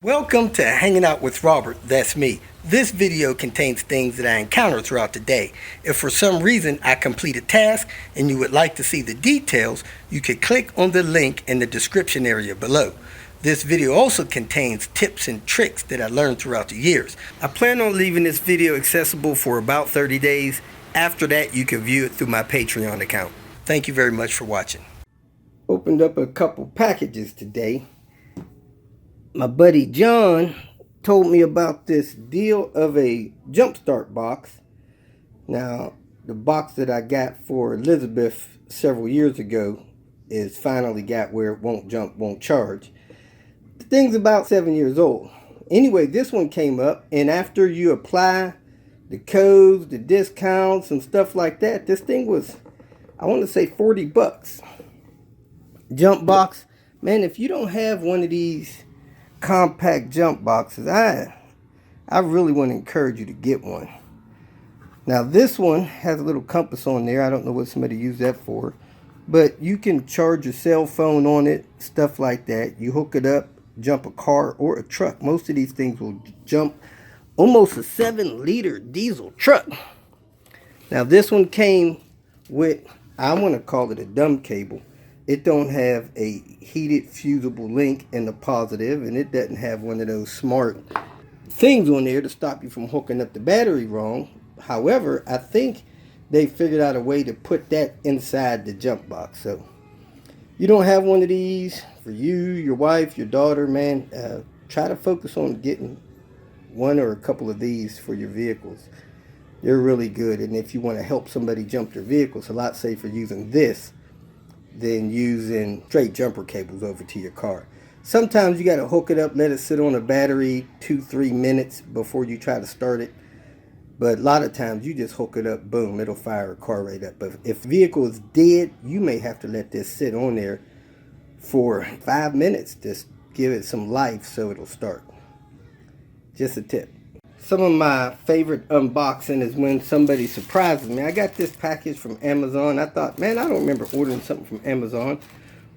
Welcome to Hanging Out with Robert, that's me. This video contains things that I encounter throughout the day. If for some reason I complete a task and you would like to see the details, you can click on the link in the description area below. This video also contains tips and tricks that I learned throughout the years. I plan on leaving this video accessible for about 30 days. After that, you can view it through my Patreon account. Thank you very much for watching. Opened up a couple packages today. My buddy John told me about this deal of a jumpstart box. Now, the box that I got for Elizabeth several years ago is finally got where it won't jump, won't charge. The thing's about 7 years old. Anyway, this one came up, and after you apply the codes, the discounts, and stuff like that, this thing was, I want to say, 40 bucks. Jump box. Man, if you don't have one of these compact jump boxes, I really want to encourage you to get one. Now this one has a little compass on there. I don't know what somebody used that for, but you can charge your cell phone on it, stuff like that. You hook it up, jump a car or a truck. Most of these things will jump almost a 7-liter diesel truck. Now this one came with, I want to call it a dumb cable. It don't have a heated fusible link in the positive, and it doesn't have one of those smart things on there to stop you from hooking up the battery wrong. However, I think they figured out a way to put that inside the jump box. So you don't have one of these for you, your wife, your daughter, man, try to focus on getting one or a couple of these for your vehicles. They're really good, and if you want to help somebody jump their vehicle, it's a lot safer using this than using straight jumper cables over to your car. Sometimes you got to hook it up, let it sit on a battery 2-3 minutes before you try to start it. But a lot of times you just hook it up, boom, it'll fire a car right up. But if the vehicle is dead, you may have to let this sit on there for 5 minutes. Just give it some life so it'll start. Just a tip. Some of my favorite unboxing is when somebody surprises me. I got this package from Amazon. I thought, man, I don't remember ordering something from Amazon.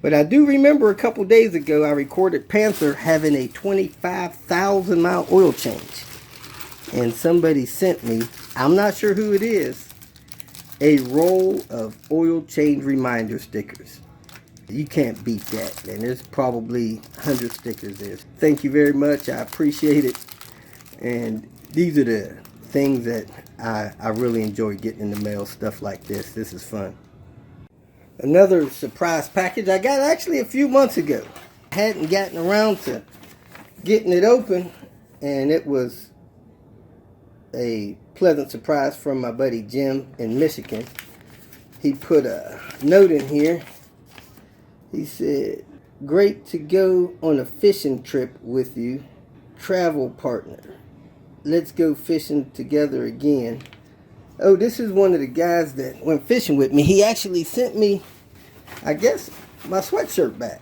But I do remember a couple days ago I recorded Panther having a 25,000 mile oil change. And somebody sent me, I'm not sure who it is, a roll of oil change reminder stickers. You can't beat that, man. There's probably 100 stickers there. Thank you very much. I appreciate it. And these are the things that I really enjoy getting in the mail, stuff like this. This is fun. Another surprise package I got actually a few months ago. I hadn't gotten around to getting it open, and it was a pleasant surprise from my buddy Jim in Michigan. He put a note in here. He said, "Great to go on a fishing trip with you, travel partner. Let's go fishing together again." Oh, this is one of the guys that went fishing with me. He actually sent me, I guess, my sweatshirt back.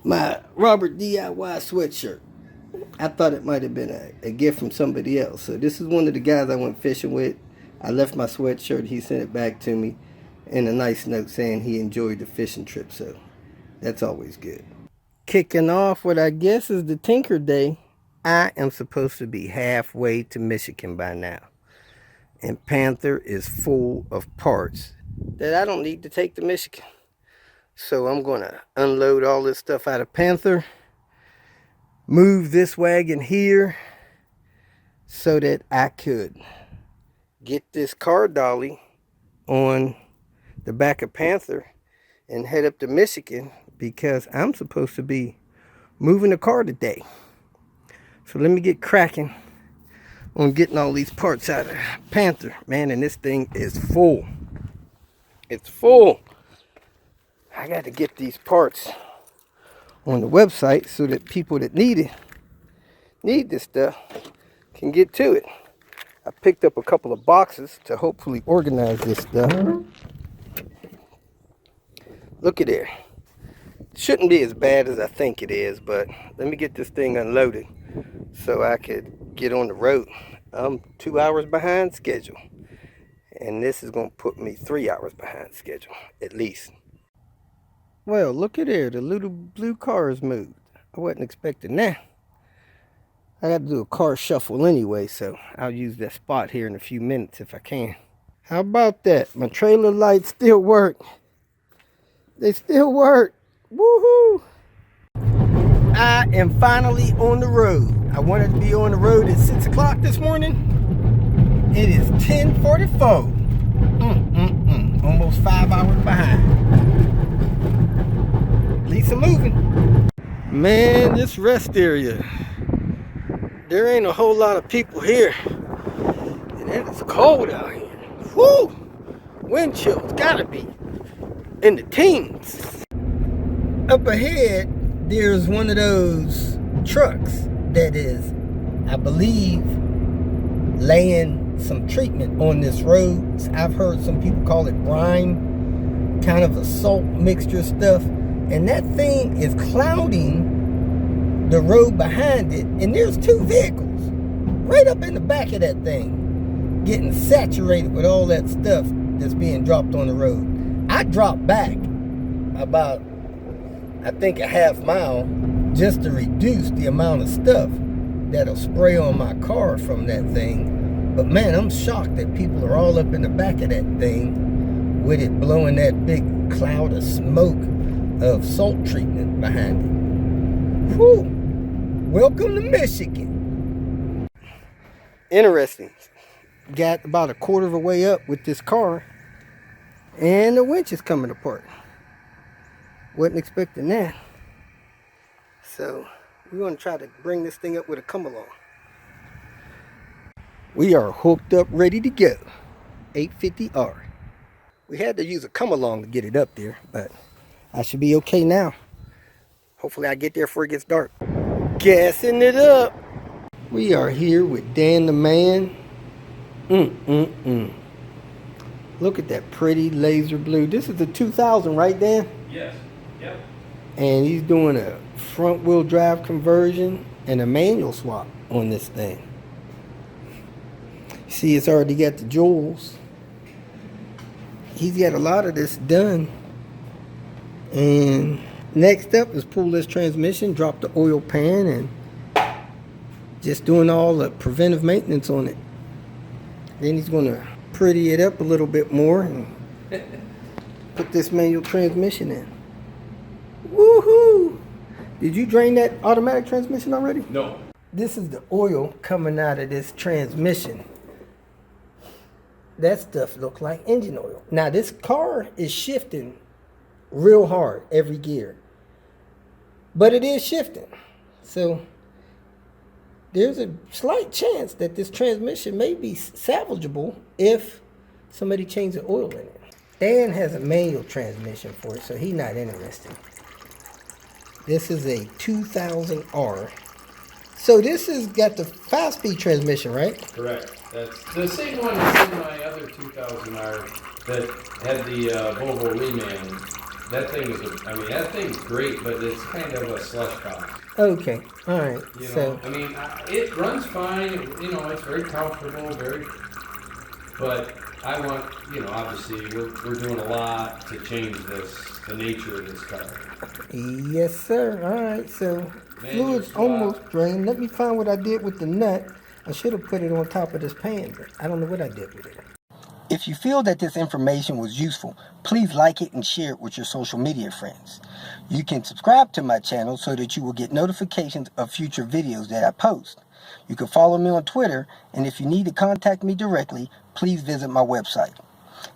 My Robert DIY sweatshirt. I thought it might have been a gift from somebody else. So this is one of the guys I went fishing with. I left my sweatshirt. He sent it back to me in a nice note saying he enjoyed the fishing trip. So that's always good. Kicking off what I guess is the Tinker Day. I am supposed to be halfway to Michigan by now. And Panther is full of parts that I don't need to take to Michigan. So I'm going to unload all this stuff out of Panther, move this wagon here so that I could get this car dolly on the back of Panther and head up to Michigan because I'm supposed to be moving the car today. So let me get cracking on getting all these parts out of Panther. Man, and this thing is full. It's full. I got to get these parts on the website so that people that need this stuff, can get to it. I picked up a couple of boxes to hopefully organize this stuff. Look at there. Shouldn't be as bad as I think it is, but let me get this thing unloaded so I could get on the road. I'm 2 hours behind schedule, and this is going to put me 3 hours behind schedule, at least. Well, look at there. The little blue car is moved. I wasn't expecting that. I got to do a car shuffle anyway, so I'll use that spot here in a few minutes if I can. How about that? My trailer lights still work. They still work. Woohoo! I am finally on the road. I wanted to be on the road at 6 o'clock this morning. It is 10:44. Almost 5 hours behind. At least I'm moving. Man, this rest area. There ain't a whole lot of people here. And it is cold out here. Whoo! Wind chill's gotta be in the teens. Up ahead, there's one of those trucks that is, I believe, laying some treatment on this road. I've heard some people call it brine, kind of a salt mixture stuff. And that thing is clouding the road behind it, and there's 2 vehicles right up in the back of that thing getting saturated with all that stuff that's being dropped on the road. I dropped back about, I think, a half mile just to reduce the amount of stuff that'll spray on my car from that thing. But man, I'm shocked that people are all up in the back of that thing with it blowing that big cloud of smoke of salt treatment behind it. Whew. Welcome to Michigan. Interesting. Got about a quarter of a way up with this car, and the winch is coming apart. Wasn't expecting that. So we're going to try to bring this thing up with a come-along. We are hooked up, ready to go. 850R. We had to use a come-along to get it up there, but I should be okay now. Hopefully I get there before it gets dark. Gassing it up. We are here with Dan the man. Look at that pretty laser blue. This is the 2000, right, Dan? Yes. Yep. And he's doing a front wheel drive conversion and a manual swap on this thing. See, it's already got the jewels. He's got a lot of this done. And next up is pull this transmission, drop the oil pan, and just doing all the preventive maintenance on it. Then he's going to pretty it up a little bit more and put this manual transmission in. Woohoo! Did you drain that automatic transmission already? No. This is the oil coming out of this transmission. That stuff looks like engine oil. Now this car is shifting real hard every gear, but it is shifting, so there's a slight chance that this transmission may be salvageable if somebody changes the oil in it. Dan has a manual transmission for it, so he's not interested. This is a 2000R. So this has got the 5-speed transmission, right? Correct. That's the same one as in my other 2000R that had the Volvo reman. That thing is, that thing's great, but it's kind of a slush box. Okay, all right. You know, it runs fine. It's very comfortable, but I want, obviously we're doing a lot to change the nature of this car. Yes, sir. All right, so fluid's almost drained. Let me find what I did with the nut. I should have put it on top of this pan, but I don't know what I did with it. If you feel that this information was useful, please like it and share it with your social media friends. You can subscribe to my channel so that you will get notifications of future videos that I post. You can follow me on Twitter, and if you need to contact me directly, please visit my website.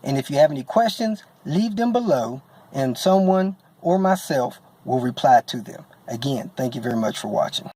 And if you have any questions, leave them below, and someone or myself will reply to them. Again, thank you very much for watching.